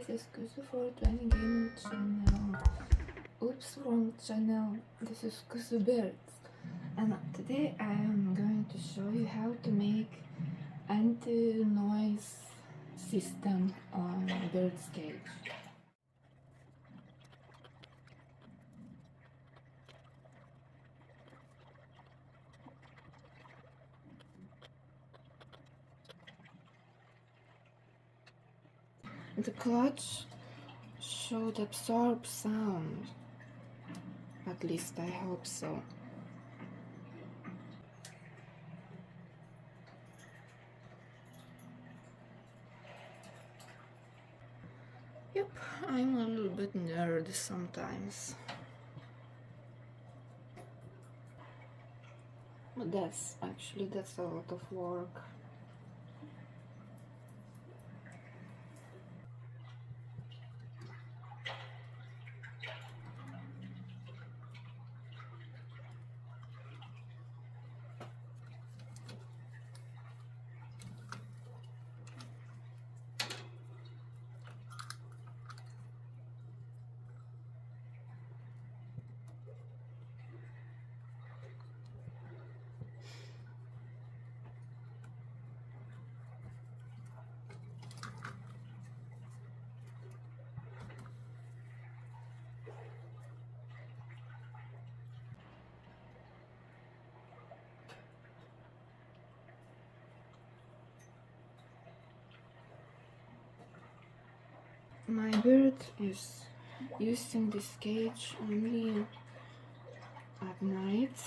this is Kuzu for 20 Gaming channel. Oops, wrong channel. This is Kuzu Birds. And today I am going to show you how to make anti-noise system on bird's cage. The clutch should absorb sound. At least I hope so. Yep, I'm a little bit nerd sometimes. But that's a lot of work. My bird is using this cage only at night,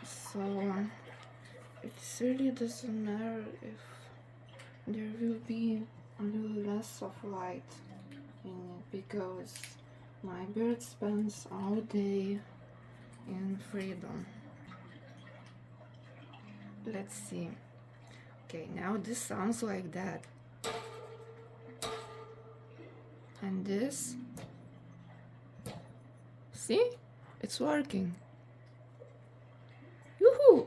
so it really doesn't matter if there will be a little less of light in it, because my bird spends all day in freedom. Let's see. Okay, now this sounds like that. And this, see, it's working. Yoo-hoo!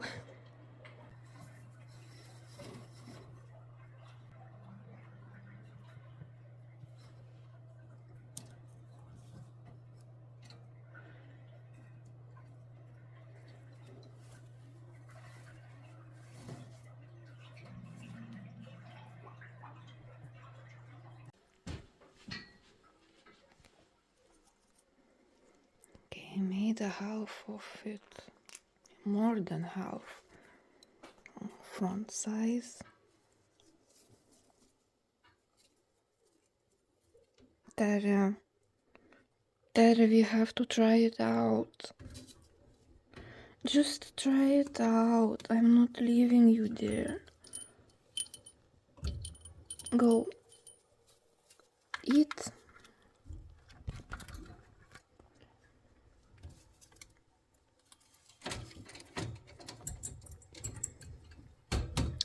Okay, I made a half of it, more than half, front size. Tara, we have to try it out. Just try it out. I'm not leaving you there. Go. Eat.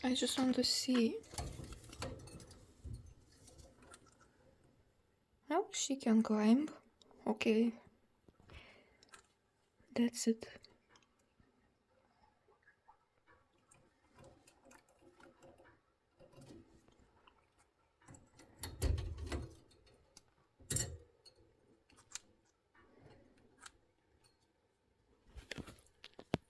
I just want to see. Oh, she can climb. Okay. That's it.